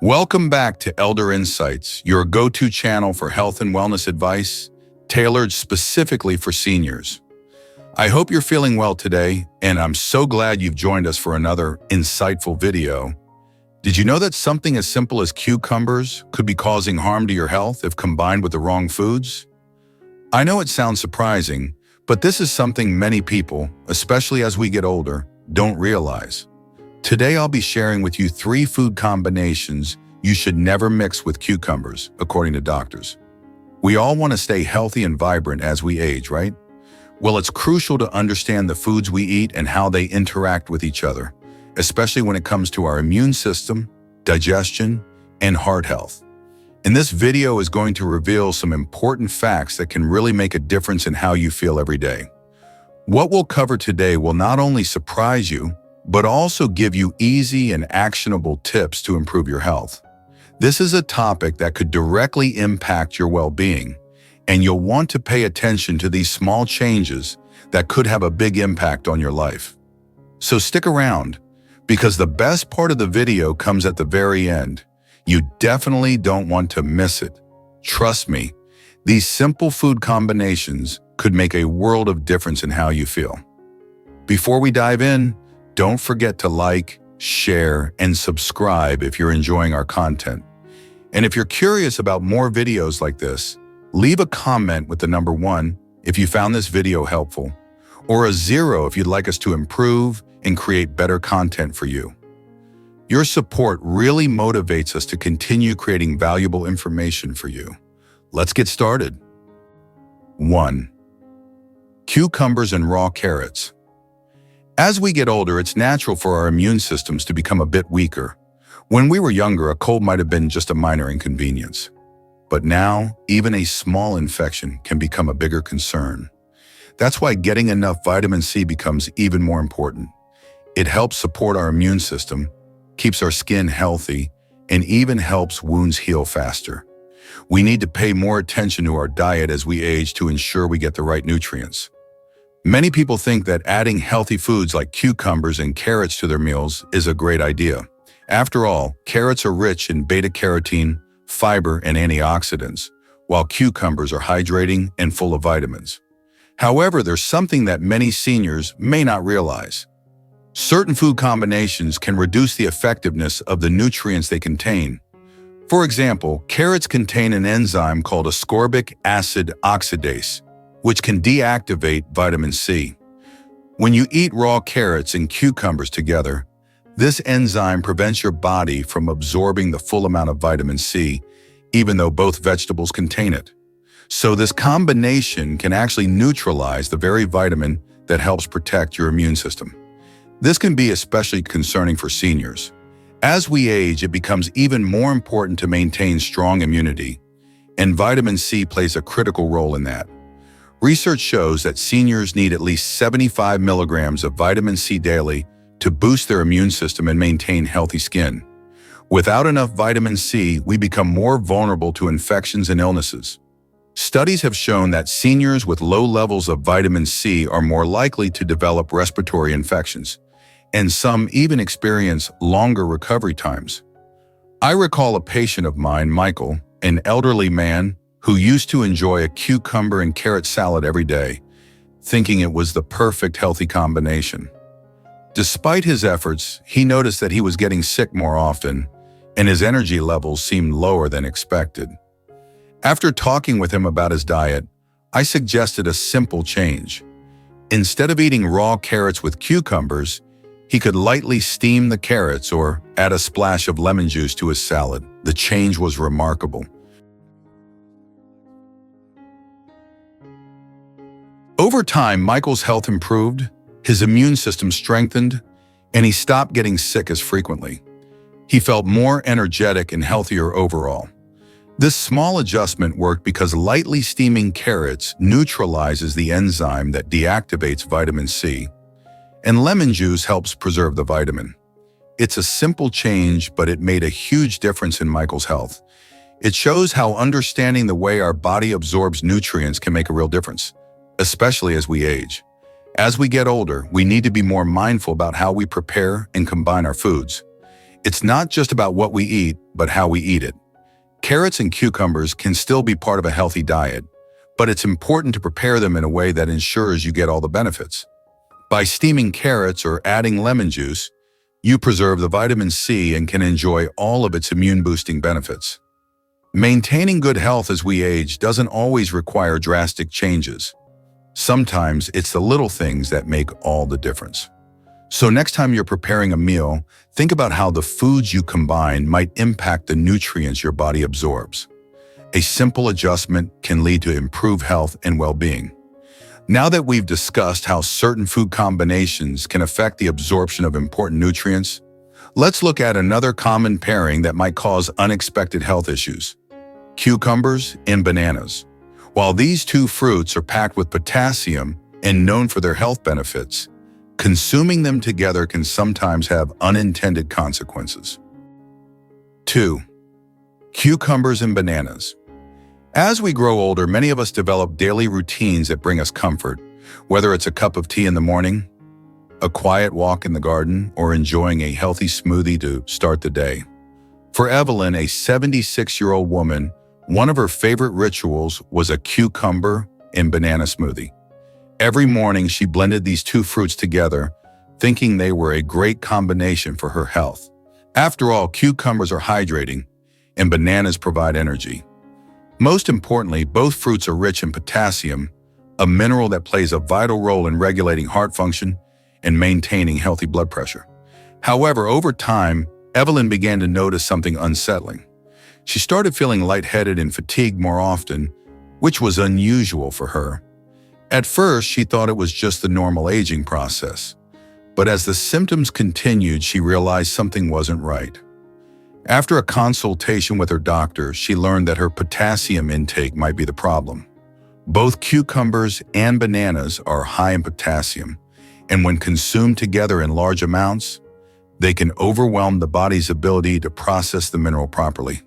Welcome back to Elder Insights, your go-to channel for health and wellness advice, tailored specifically for seniors. I hope you're feeling well today, and I'm so glad you've joined us for another insightful video. Did you know that something as simple as cucumbers could be causing harm to your health if combined with the wrong foods? I know it sounds surprising, but this is something many people, especially as we get older, don't realize. Today I'll be sharing with you 3 food combinations you should never mix with cucumbers, according to doctors. We all want to stay healthy and vibrant as we age, right? Well, it's crucial to understand the foods we eat and how they interact with each other, especially when it comes to our immune system, digestion, and heart health. And this video is going to reveal some important facts that can really make a difference in how you feel every day. What we'll cover today will not only surprise you, but also give you easy and actionable tips to improve your health. This is a topic that could directly impact your well-being, and you'll want to pay attention to these small changes that could have a big impact on your life. So stick around, because the best part of the video comes at the very end. You definitely don't want to miss it. Trust me, these simple food combinations could make a world of difference in how you feel. Before we dive in, don't forget to like, share, and subscribe if you're enjoying our content. And if you're curious about more videos like this, leave a comment with the number 1 if you found this video helpful, or a 0 if you'd like us to improve and create better content for you. Your support really motivates us to continue creating valuable information for you. Let's get started. 1. Cucumbers and raw carrots. As we get older, it's natural for our immune systems to become a bit weaker. When we were younger, a cold might have been just a minor inconvenience. But now, even a small infection can become a bigger concern. That's why getting enough vitamin C becomes even more important. It helps support our immune system, keeps our skin healthy, and even helps wounds heal faster. We need to pay more attention to our diet as we age to ensure we get the right nutrients. Many people think that adding healthy foods like cucumbers and carrots to their meals is a great idea. After all, carrots are rich in beta-carotene, fiber, and antioxidants, while cucumbers are hydrating and full of vitamins. However, there's something that many seniors may not realize. Certain food combinations can reduce the effectiveness of the nutrients they contain. For example, carrots contain an enzyme called ascorbic acid oxidase, which can deactivate vitamin C. When you eat raw carrots and cucumbers together, this enzyme prevents your body from absorbing the full amount of vitamin C, even though both vegetables contain it. So this combination can actually neutralize the very vitamin that helps protect your immune system. This can be especially concerning for seniors. As we age, it becomes even more important to maintain strong immunity, and vitamin C plays a critical role in that. Research shows that seniors need at least 75 milligrams of vitamin C daily to boost their immune system and maintain healthy skin. Without enough vitamin C, we become more vulnerable to infections and illnesses. Studies have shown that seniors with low levels of vitamin C are more likely to develop respiratory infections, and some even experience longer recovery times. I recall a patient of mine, Michael, an elderly man who used to enjoy a cucumber and carrot salad every day, thinking it was the perfect healthy combination. Despite his efforts, he noticed that he was getting sick more often, and his energy levels seemed lower than expected. After talking with him about his diet, I suggested a simple change. Instead of eating raw carrots with cucumbers, he could lightly steam the carrots or add a splash of lemon juice to his salad. The change was remarkable. Over time, Michael's health improved, his immune system strengthened, and he stopped getting sick as frequently. He felt more energetic and healthier overall. This small adjustment worked because lightly steaming carrots neutralizes the enzyme that deactivates vitamin C, and lemon juice helps preserve the vitamin. It's a simple change, but it made a huge difference in Michael's health. It shows how understanding the way our body absorbs nutrients can make a real difference, especially as we age. As we get older, we need to be more mindful about how we prepare and combine our foods. It's not just about what we eat, but how we eat it. Carrots and cucumbers can still be part of a healthy diet, but it's important to prepare them in a way that ensures you get all the benefits. By steaming carrots or adding lemon juice, you preserve the vitamin C and can enjoy all of its immune-boosting benefits. Maintaining good health as we age doesn't always require drastic changes. Sometimes it's the little things that make all the difference. So next time you're preparing a meal, think about how the foods you combine might impact the nutrients your body absorbs. A simple adjustment can lead to improved health and well-being. Now that we've discussed how certain food combinations can affect the absorption of important nutrients, let's look at another common pairing that might cause unexpected health issues: cucumbers and bananas. While these two fruits are packed with potassium and known for their health benefits, consuming them together can sometimes have unintended consequences. 2. Cucumbers and bananas. As we grow older, many of us develop daily routines that bring us comfort, whether it's a cup of tea in the morning, a quiet walk in the garden, or enjoying a healthy smoothie to start the day. For Evelyn, a 76-year-old woman, one of her favorite rituals was a cucumber and banana smoothie. Every morning, she blended these two fruits together, thinking they were a great combination for her health. After all, cucumbers are hydrating, and bananas provide energy. Most importantly, both fruits are rich in potassium, a mineral that plays a vital role in regulating heart function and maintaining healthy blood pressure. However, over time, Evelyn began to notice something unsettling. She started feeling lightheaded and fatigued more often, which was unusual for her. At first, she thought it was just the normal aging process, but as the symptoms continued, she realized something wasn't right. After a consultation with her doctor, she learned that her potassium intake might be the problem. Both cucumbers and bananas are high in potassium, and when consumed together in large amounts, they can overwhelm the body's ability to process the mineral properly.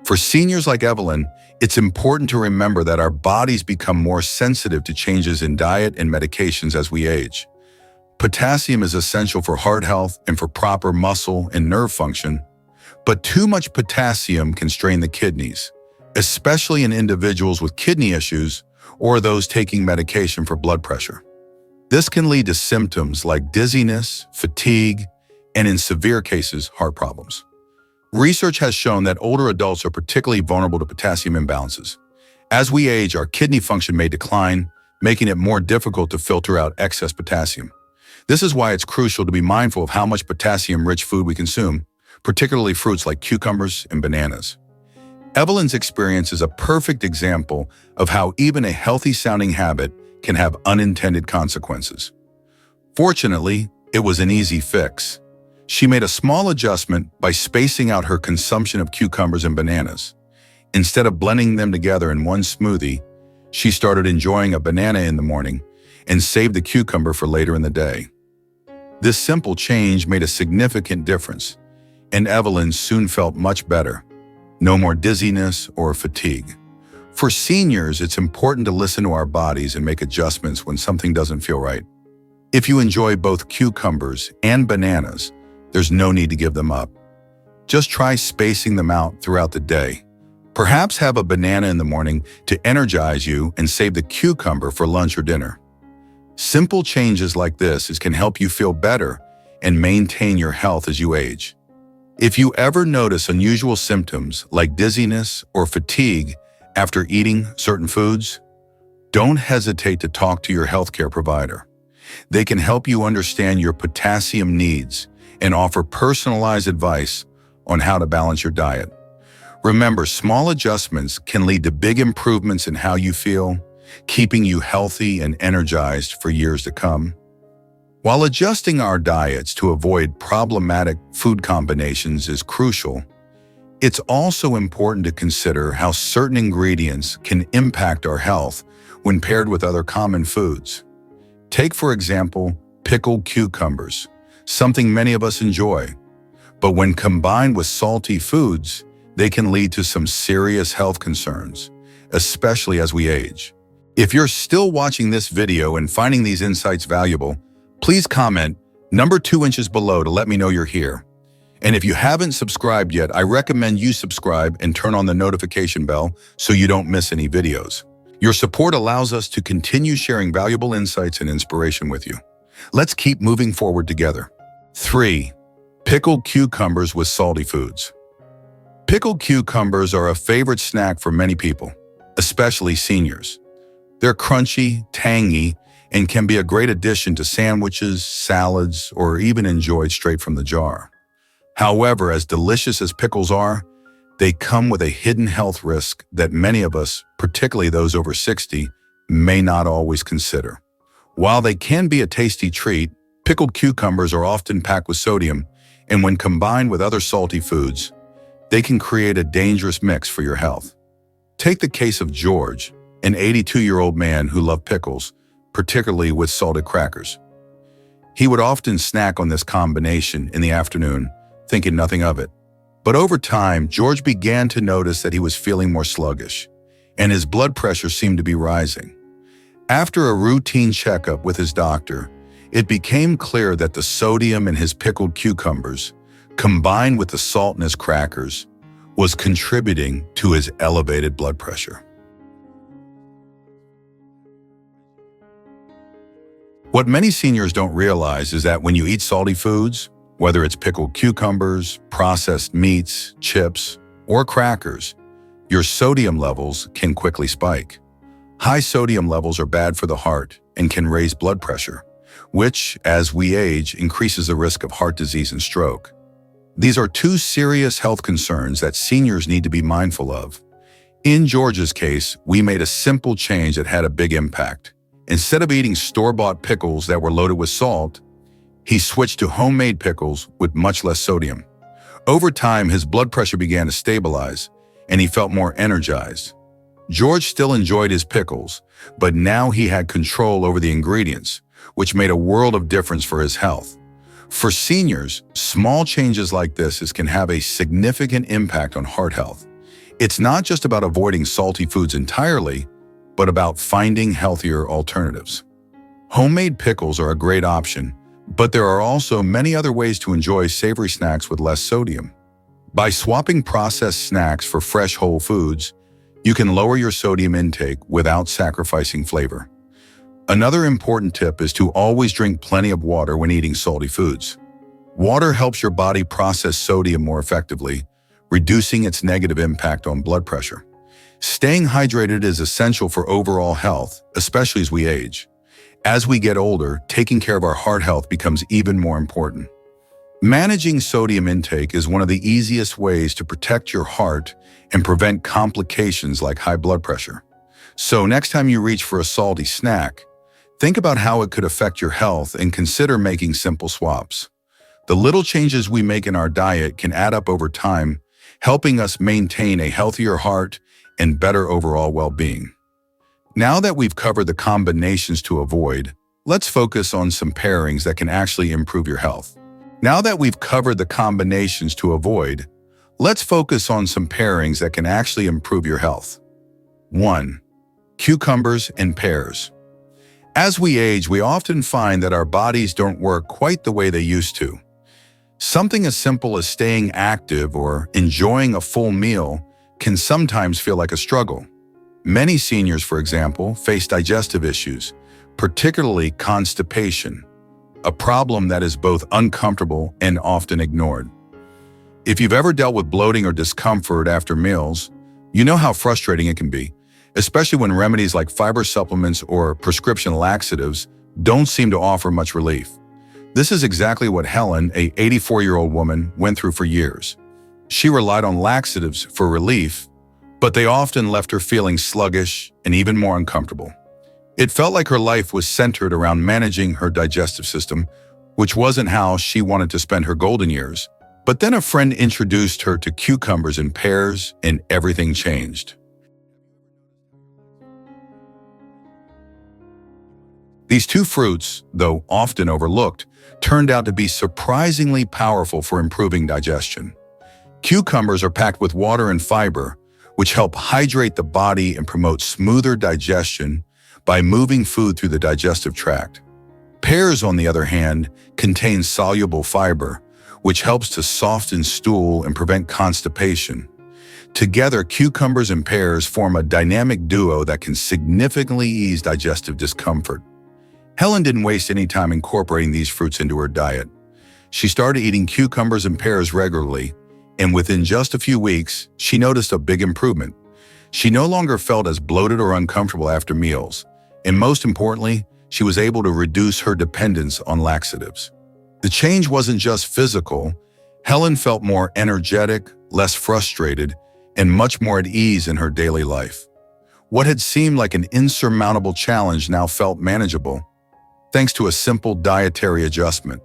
For seniors like Evelyn, it's important to remember that our bodies become more sensitive to changes in diet and medications as we age. Potassium is essential for heart health and for proper muscle and nerve function, but too much potassium can strain the kidneys, especially in individuals with kidney issues or those taking medication for blood pressure. This can lead to symptoms like dizziness, fatigue, and in severe cases, heart problems. Research has shown that older adults are particularly vulnerable to potassium imbalances. As we age, our kidney function may decline, making it more difficult to filter out excess potassium. This is why it's crucial to be mindful of how much potassium-rich food we consume, particularly fruits like cucumbers and bananas. Evelyn's experience is a perfect example of how even a healthy-sounding habit can have unintended consequences. Fortunately, it was an easy fix. She made a small adjustment by spacing out her consumption of cucumbers and bananas. Instead of blending them together in one smoothie, she started enjoying a banana in the morning and saved the cucumber for later in the day. This simple change made a significant difference, and Evelyn soon felt much better. No more dizziness or fatigue. For seniors, it's important to listen to our bodies and make adjustments when something doesn't feel right. If you enjoy both cucumbers and bananas, there's no need to give them up. Just try spacing them out throughout the day. Perhaps have a banana in the morning to energize you and save the cucumber for lunch or dinner. Simple changes like this can help you feel better and maintain your health as you age. If you ever notice unusual symptoms like dizziness or fatigue after eating certain foods, don't hesitate to talk to your healthcare provider. They can help you understand your potassium needs and offer personalized advice on how to balance your diet. Remember, small adjustments can lead to big improvements in how you feel, keeping you healthy and energized for years to come. While adjusting our diets to avoid problematic food combinations is crucial, it's also important to consider how certain ingredients can impact our health when paired with other common foods. Take, for example, pickled cucumbers, something many of us enjoy. But when combined with salty foods, they can lead to some serious health concerns, especially as we age. If you're still watching this video and finding these insights valuable, Please comment number 2 inches below to let me know you're here. And if you haven't subscribed yet, I recommend you subscribe and turn on the notification bell so you don't miss any videos. Your support allows us to continue sharing valuable insights and inspiration with you. Let's keep moving forward together. 3. Pickled cucumbers with salty foods. Pickled cucumbers are a favorite snack for many people, especially seniors. They're crunchy, tangy, and can be a great addition to sandwiches, salads, or even enjoyed straight from the jar. However, as delicious as pickles are, they come with a hidden health risk that many of us, particularly those over 60, may not always consider. While they can be a tasty treat, pickled cucumbers are often packed with sodium, and when combined with other salty foods, they can create a dangerous mix for your health. Take the case of George, an 82-year-old man who loved pickles, particularly with salted crackers. He would often snack on this combination in the afternoon, thinking nothing of it. But over time, George began to notice that he was feeling more sluggish, and his blood pressure seemed to be rising. After a routine checkup with his doctor, it became clear that the sodium in his pickled cucumbers, combined with the salt in his crackers, was contributing to his elevated blood pressure. What many seniors don't realize is that when you eat salty foods, whether it's pickled cucumbers, processed meats, chips, or crackers, your sodium levels can quickly spike. High sodium levels are bad for the heart and can raise blood pressure, which, as we age, increases the risk of heart disease and stroke. These are two serious health concerns that seniors need to be mindful of. In George's case, we made a simple change that had a big impact. Instead of eating store-bought pickles that were loaded with salt, he switched to homemade pickles with much less sodium. Over time, his blood pressure began to stabilize, and he felt more energized. George still enjoyed his pickles, but now he had control over the ingredients, which made a world of difference for his health. For seniors, small changes like this can have a significant impact on heart health. It's not just about avoiding salty foods entirely, but about finding healthier alternatives. Homemade pickles are a great option, but there are also many other ways to enjoy savory snacks with less sodium. By swapping processed snacks for fresh whole foods, you can lower your sodium intake without sacrificing flavor. Another important tip is to always drink plenty of water when eating salty foods. Water helps your body process sodium more effectively, reducing its negative impact on blood pressure. Staying hydrated is essential for overall health, especially as we age. As we get older, taking care of our heart health becomes even more important. Managing sodium intake is one of the easiest ways to protect your heart and prevent complications like high blood pressure. So next time you reach for a salty snack, think about how it could affect your health and consider making simple swaps. The little changes we make in our diet can add up over time, helping us maintain a healthier heart and better overall well-being. Now that we've covered the combinations to avoid, let's focus on some pairings that can actually improve your health. 1. Cucumbers and pears. As we age, we often find that our bodies don't work quite the way they used to. Something as simple as staying active or enjoying a full meal can sometimes feel like a struggle. Many seniors, for example, face digestive issues, particularly constipation, a problem that is both uncomfortable and often ignored. If you've ever dealt with bloating or discomfort after meals, you know how frustrating it can be, especially when remedies like fiber supplements or prescription laxatives don't seem to offer much relief. This is exactly what Helen, a 84-year-old woman, went through for years. She relied on laxatives for relief, but they often left her feeling sluggish and even more uncomfortable. It felt like her life was centered around managing her digestive system, which wasn't how she wanted to spend her golden years. But then a friend introduced her to cucumbers and pears, and everything changed. These two fruits, though often overlooked, turned out to be surprisingly powerful for improving digestion. Cucumbers are packed with water and fiber, which help hydrate the body and promote smoother digestion by moving food through the digestive tract. Pears, on the other hand, contain soluble fiber, which helps to soften stool and prevent constipation. Together, cucumbers and pears form a dynamic duo that can significantly ease digestive discomfort. Helen didn't waste any time incorporating these fruits into her diet. She started eating cucumbers and pears regularly, and within just a few weeks, she noticed a big improvement. She no longer felt as bloated or uncomfortable after meals, and most importantly, she was able to reduce her dependence on laxatives. The change wasn't just physical. Helen felt more energetic, less frustrated, and much more at ease in her daily life. What had seemed like an insurmountable challenge now felt manageable, thanks to a simple dietary adjustment.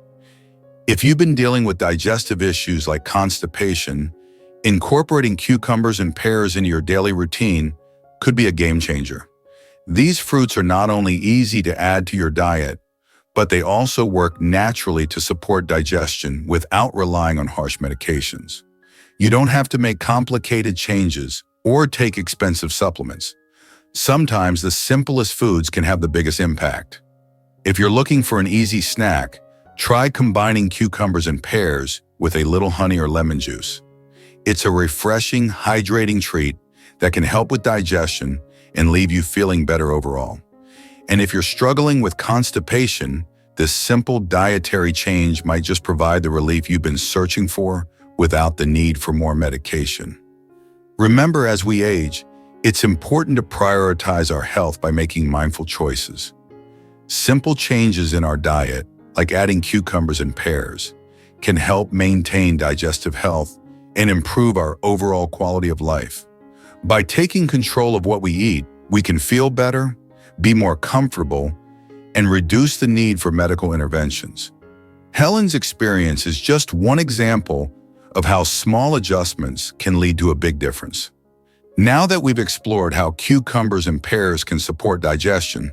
If you've been dealing with digestive issues like constipation, incorporating cucumbers and pears into your daily routine could be a game changer. These fruits are not only easy to add to your diet, but they also work naturally to support digestion without relying on harsh medications. You don't have to make complicated changes or take expensive supplements. Sometimes the simplest foods can have the biggest impact. If you're looking for an easy snack, try combining cucumbers and pears with a little honey or lemon juice. It's a refreshing, hydrating treat that can help with digestion and leave you feeling better overall. And if you're struggling with constipation, this simple dietary change might just provide the relief you've been searching for without the need for more medication. Remember, as we age, it's important to prioritize our health by making mindful choices. Simple changes in our diet, like adding cucumbers and pears, can help maintain digestive health and improve our overall quality of life. By taking control of what we eat, we can feel better, be more comfortable, and reduce the need for medical interventions. Helen's experience is just one example of how small adjustments can lead to a big difference. Now that we've explored how cucumbers and pears can support digestion,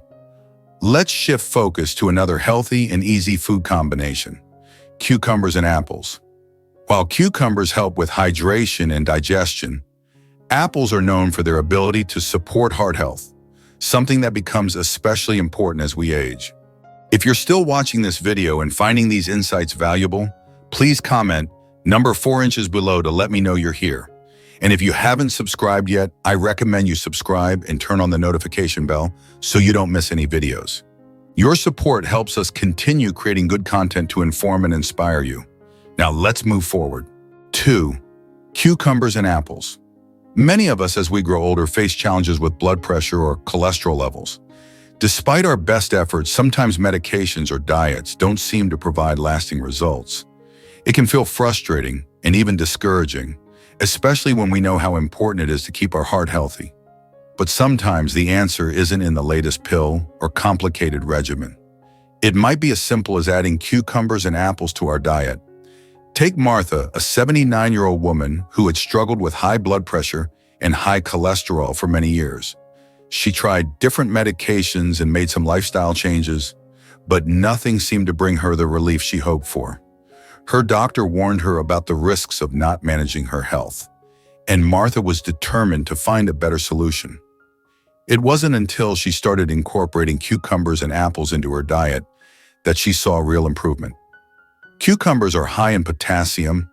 let's shift focus to another healthy and easy food combination: cucumbers and apples. While cucumbers help with hydration and digestion, apples are known for their ability to support heart health, something that becomes especially important as we age. If you're still watching this video and finding these insights valuable, please comment number 4 inches below to let me know you're here. And if you haven't subscribed yet, I recommend you subscribe and turn on the notification bell so you don't miss any videos. Your support helps us continue creating good content to inform and inspire you. Now let's move forward. 2. Cucumbers and apples. Many of us as we grow older face challenges with blood pressure or cholesterol levels. Despite our best efforts, sometimes medications or diets don't seem to provide lasting results. It can feel frustrating and even discouraging, especially when we know how important it is to keep our heart healthy. But sometimes the answer isn't in the latest pill or complicated regimen. It might be as simple as adding cucumbers and apples to our diet. Take Martha, a 79-year-old woman who had struggled with high blood pressure and high cholesterol for many years. She tried different medications and made some lifestyle changes, but nothing seemed to bring her the relief she hoped for. Her doctor warned her about the risks of not managing her health, and Martha was determined to find a better solution. It wasn't until she started incorporating cucumbers and apples into her diet that she saw real improvement. Cucumbers are high in potassium,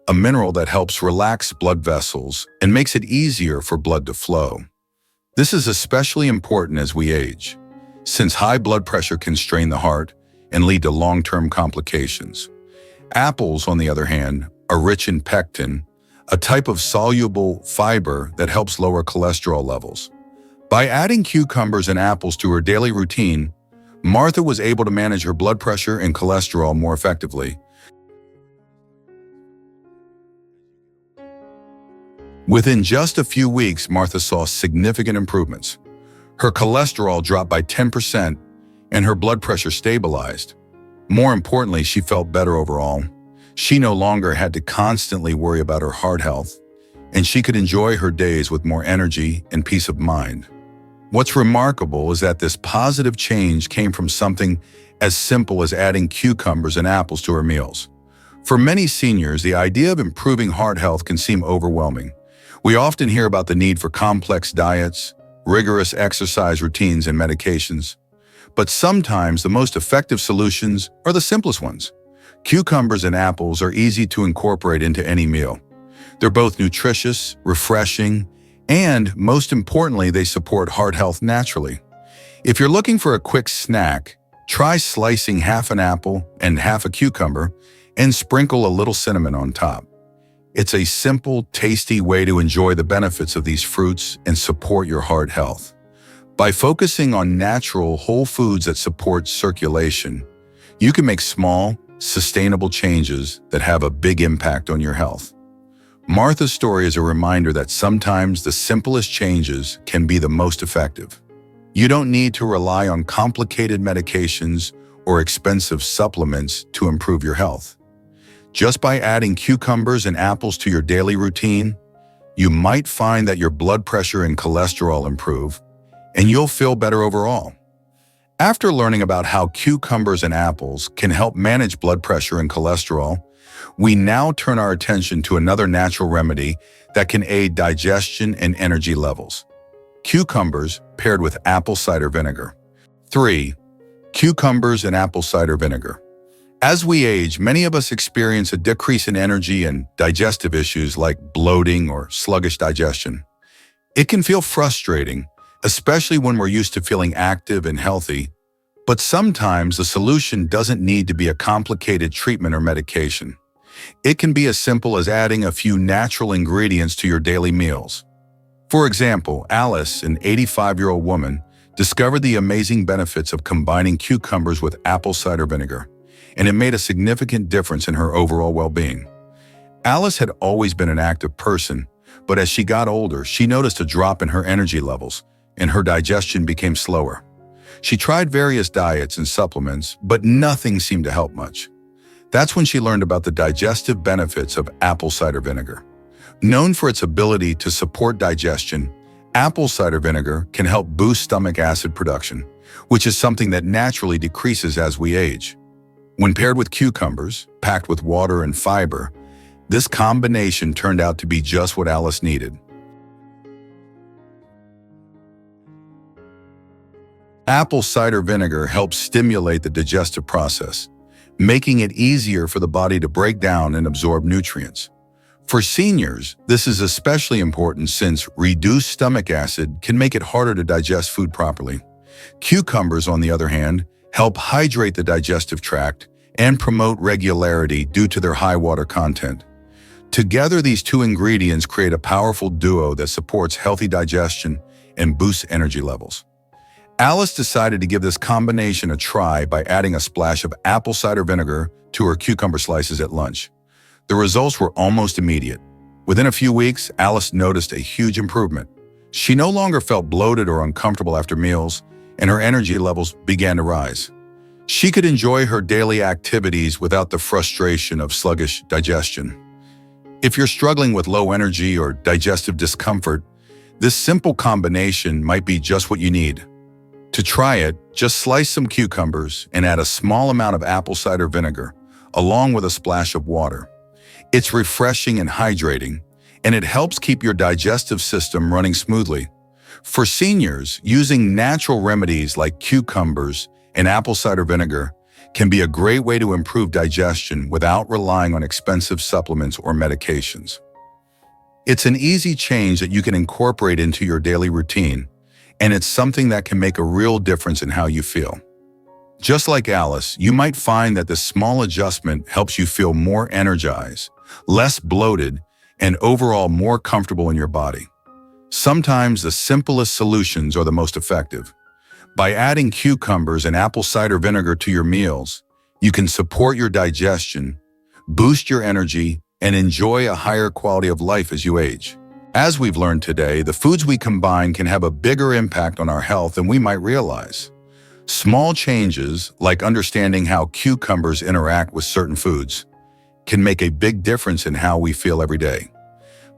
a mineral that helps relax blood vessels and makes it easier for blood to flow. This is especially important as we age, since high blood pressure can strain the heart and lead to long-term complications. Apples, on the other hand, are rich in pectin, a type of soluble fiber that helps lower cholesterol levels. By adding cucumbers and apples to her daily routine, Martha was able to manage her blood pressure and cholesterol more effectively. Within just a few weeks, Martha saw significant improvements. Her cholesterol dropped by 10% and her blood pressure stabilized. More importantly, she felt better overall. She no longer had to constantly worry about her heart health, and she could enjoy her days with more energy and peace of mind. What's remarkable is that this positive change came from something as simple as adding cucumbers and apples to her meals. For many seniors, the idea of improving heart health can seem overwhelming. We often hear about the need for complex diets, rigorous exercise routines, and medications. But sometimes the most effective solutions are the simplest ones. Cucumbers and apples are easy to incorporate into any meal. They're both nutritious, refreshing, and most importantly, they support heart health naturally. If you're looking for a quick snack, try slicing half an apple and half a cucumber and sprinkle a little cinnamon on top. It's a simple, tasty way to enjoy the benefits of these fruits and support your heart health. By focusing on natural, whole foods that support circulation, you can make small, sustainable changes that have a big impact on your health. Martha's story is a reminder that sometimes the simplest changes can be the most effective. You don't need to rely on complicated medications or expensive supplements to improve your health. Just by adding cucumbers and apples to your daily routine, you might find that your blood pressure and cholesterol improve, and you'll feel better overall. After learning about how cucumbers and apples can help manage blood pressure and cholesterol, we now turn our attention to another natural remedy that can aid digestion and energy levels. Cucumbers paired with apple cider vinegar. 3. Cucumbers and apple cider vinegar. As we age, many of us experience a decrease in energy and digestive issues like bloating or sluggish digestion. It can feel frustrating, especially when we're used to feeling active and healthy, but sometimes the solution doesn't need to be a complicated treatment or medication. It can be as simple as adding a few natural ingredients to your daily meals. For example, Alice, an 85-year-old woman, discovered the amazing benefits of combining cucumbers with apple cider vinegar, and it made a significant difference in her overall well-being. Alice had always been an active person, but as she got older, she noticed a drop in her energy levels, and her digestion became slower. She tried various diets and supplements, but nothing seemed to help much. That's when she learned about the digestive benefits of apple cider vinegar. Known for its ability to support digestion, apple cider vinegar can help boost stomach acid production, which is something that naturally decreases as we age. When paired with cucumbers, packed with water and fiber, this combination turned out to be just what Alice needed. Apple cider vinegar helps stimulate the digestive process, making it easier for the body to break down and absorb nutrients. For seniors, this is especially important since reduced stomach acid can make it harder to digest food properly. Cucumbers, on the other hand, help hydrate the digestive tract and promote regularity due to their high water content. Together, these two ingredients create a powerful duo that supports healthy digestion and boosts energy levels. Alice decided to give this combination a try by adding a splash of apple cider vinegar to her cucumber slices at lunch. The results were almost immediate. Within a few weeks, Alice noticed a huge improvement. She no longer felt bloated or uncomfortable after meals, and her energy levels began to rise. She could enjoy her daily activities without the frustration of sluggish digestion. If you're struggling with low energy or digestive discomfort, this simple combination might be just what you need. To try it, just slice some cucumbers and add a small amount of apple cider vinegar, along with a splash of water. It's refreshing and hydrating, and it helps keep your digestive system running smoothly. For seniors, using natural remedies like cucumbers and apple cider vinegar can be a great way to improve digestion without relying on expensive supplements or medications. It's an easy change that you can incorporate into your daily routine, and it's something that can make a real difference in how you feel. Just like Alice, you might find that this small adjustment helps you feel more energized, less bloated, and overall more comfortable in your body. Sometimes the simplest solutions are the most effective. By adding cucumbers and apple cider vinegar to your meals, you can support your digestion, boost your energy, and enjoy a higher quality of life as you age. As we've learned today, the foods we combine can have a bigger impact on our health than we might realize. Small changes, like understanding how cucumbers interact with certain foods, can make a big difference in how we feel every day.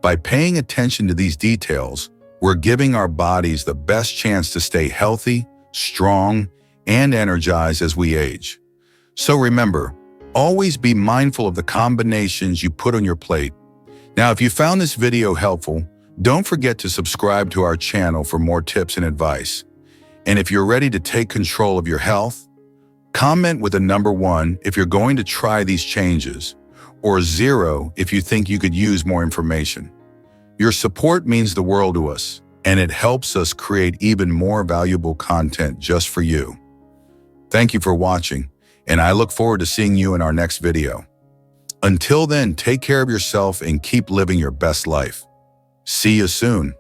By paying attention to these details, we're giving our bodies the best chance to stay healthy, strong, and energized as we age. So remember, always be mindful of the combinations you put on your plate. Now, if you found this video helpful, don't forget to subscribe to our channel for more tips and advice. And if you're ready to take control of your health, comment with a number 1 if you're going to try these changes, or 0 if you think you could use more information. Your support means the world to us, and it helps us create even more valuable content just for you. Thank you for watching, and I look forward to seeing you in our next video. Until then, take care of yourself and keep living your best life. See you soon.